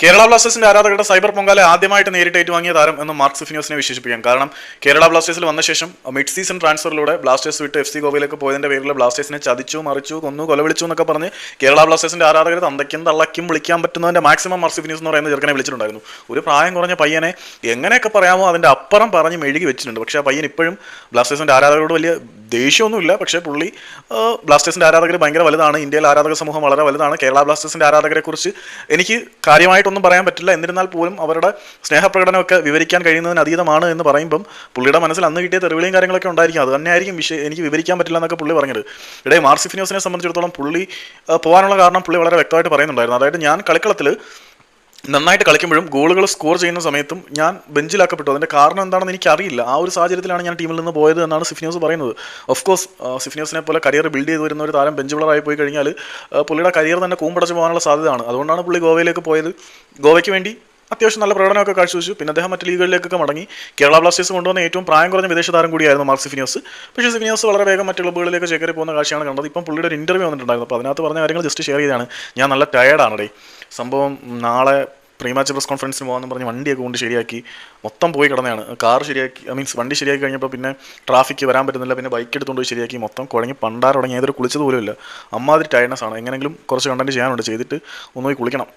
കേരള ബ്ലാസ്റ്റേഴ്സിന്റെ ആരാധകരുടെ സൈബർ പൊങ്കാല ആദ്യമായിട്ട് നേരിട്ട് ഏറ്റുവാങ്ങിയ താരം എന്ന് മാർക്ക് സിഫിനോസിനെ വിശേഷിപ്പിക്കാം. കാരണം കേരള ബ്ലാസ്റ്റേഴ്സിൽ വന്ന ശേഷം മിഡ് സീസൺ ട്രാൻസ്ഫറിലൂടെ ബ്ലാസ്റ്റേഴ്സ് വിട്ട് FC ഗോവയിലേക്ക് പോയതിന്റെ പേരിൽ ബ്ലാസ്റ്റേഴ്സിനെ ചതിച്ചു, മറിച്ചു, കൊന്നു, കൊലവിളിച്ചു എന്നൊക്കെ പറഞ്ഞ് കേരള ബ്ലാസ്റ്റേഴ്സിന്റെ ആരാധകർ തന്തയ്ക്കും തള്ളയ്ക്കും വിളിക്കാൻ പറ്റുന്നതിന്റെ മാക്സിമം മാർക്ക് സിഫിനോസ് എന്ന് പറയുന്ന ചെറുക്കനെ വിളിച്ചിട്ടുണ്ടായിരുന്നു. ഒരു പ്രായം കുറഞ്ഞ പയ്യനെ എങ്ങനെയൊക്കെ പറയാമോ അതിന്റെ അപ്പുറം പറഞ്ഞ് മെഴുകി വെച്ചിട്ടുണ്ട്. പക്ഷേ ആ പയ്യൻ ഇപ്പോഴും ബ്ലാസ്റ്റേഴ്സിന്റെ ആരാധകരോട് വലിയ ദേഷ്യമൊന്നുമില്ല. പക്ഷേ പുള്ളി ബ്ലാസ്റ്റേഴ്സിന്റെ ആരാധകർ ഭയങ്കര വലുതാണ്, ഇന്ത്യയിലെ ആരാധക സമൂഹം വളരെ വലുതാണ്. കേരള ബ്ലാസ്റ്റേഴ്സിന്റെ ആരാധകരെ കുറിച്ച് എനിക്ക് കാര്യമായിട്ടൊന്നും പറയാൻ പറ്റില്ല. എന്നിരുന്നാൽ പോലും അവരുടെ സ്നേഹപ്രകടനമൊക്കെ വിവരിക്കാൻ കഴിയുന്നതിന് അതീതമാണ് എന്ന് പറയുമ്പം പുള്ളിയുടെ മനസ്സിൽ അന്ന് കിട്ടിയ തെറിവിളിയും കാര്യങ്ങളൊക്കെ ഉണ്ടായിരിക്കും. അത് തന്നെയായിരിക്കും എനിക്ക് വിവരിക്കാൻ പറ്റില്ല എന്നൊക്കെ പുള്ളി പറഞ്ഞത്. ഇടയിൽ മാർക്ക് സിഫിനോസിനെ സംബന്ധിച്ചിടത്തോളം പുള്ളി പോകാനുള്ള കാരണം പുള്ളി വളരെ വ്യക്തമായിട്ട് പറയുന്നുണ്ടായിരുന്നു. അതായത് ഞാൻ കളിക്കളത്തിൽ നന്നായിട്ട് കളിക്കുമ്പോഴും ഗോളുകൾ സ്കോർ ചെയ്യുന്ന സമയത്തും ഞാൻ ബെഞ്ചിലാക്കപ്പെട്ടു. അതിൻ്റെ കാരണം എന്താണെന്ന് എനിക്കറിയില്ല. ആ ഒരു സാഹചര്യത്തിലാണ് ഞാൻ ടീമിൽ നിന്ന് പോയത് എന്നാണ് സിഫിനോസ് പറയുന്നത്. ഓഫ് കോഴ്സ് സിഫിനോസിനെ പോലെ കരിയർ ബിൽഡ് ചെയ്ത് വരുന്ന ഒരു താരം ബെഞ്ച് ബോളറായി പോയി കഴിഞ്ഞാൽ പുള്ളിയുടെ കരിയർ തന്നെ കൂമ്പടച്ച് പോകാനുള്ള സാധ്യതയാണ്. അതുകൊണ്ടാണ് പുള്ളി ഗോവയിലേക്ക് പോയത്. ഗോവയ്ക്ക് വേണ്ടി അത്യാവശ്യം നല്ല പ്രകടനമൊക്കെ കാഴ്ചവെച്ചു. പിന്നെ അദ്ദേഹം മറ്റ് ലീഗുകളിലേക്കൊക്കെ മടങ്ങി. കേരള ബ്ലാസ്റ്റേഴ്സ് കൊണ്ടുവന്ന ഏറ്റവും പ്രായം കുറഞ്ഞ വിദേശ താരം കൂടിയായിരുന്നു മാർക്ക് സിഫിനോസ്. പക്ഷേ സിഫിനോസ് വളരെ വേഗം മറ്റ് ക്ലബ്ബുകളിലേക്ക് ചേക്കേറി പോകുന്ന കാഴ്ചയാണ് കണ്ടത്. ഇപ്പം പുള്ളിയുടെ ഒരു ഇൻ്റർവ്യൂ വന്നിട്ടുണ്ടായിരുന്നു. അപ്പോൾ അതിനകത്ത് പറഞ്ഞ കാര്യങ്ങൾ ജസ്റ്റ് ഷെയർ ചെയ്താണ്. ഞാൻ നല്ല ടയേർഡാണ് ഡേ, സംഭവം നാളെ പ്രീ മാച്ച് പ്രസ് കോൺഫറൻസിന് പോകാമെന്ന് പറഞ്ഞ് വണ്ടിയൊക്കെ കൊണ്ട് ശരിയാക്കി മൊത്തം പോയി കിടന്നതാണ്. കാർ ശരിയാക്കി, മീൻസ് വണ്ടി ശരിയാക്കി കഴിഞ്ഞപ്പോൾ പിന്നെ ട്രാഫിക്ക് വരാൻ പറ്റുന്നില്ല. പിന്നെ ബൈക്ക് എടുത്തുകൊണ്ട് പോയി ശരിയാക്കി മൊത്തം കുഴങ്ങി പണ്ടാർ തുടങ്ങി ഏതൊരു കുളിച്ചത് പോലും ഇല്ല. അമ്മാതിരി ടയർഡ്നെസ് ആണ്. എങ്ങനെയെങ്കിലും കുറച്ച് കണ്ടന്റ് ചെയ്യാനുണ്ട്, ചെയ്തിട്ട് ഒന്ന് പോയി കുളിക്കണം.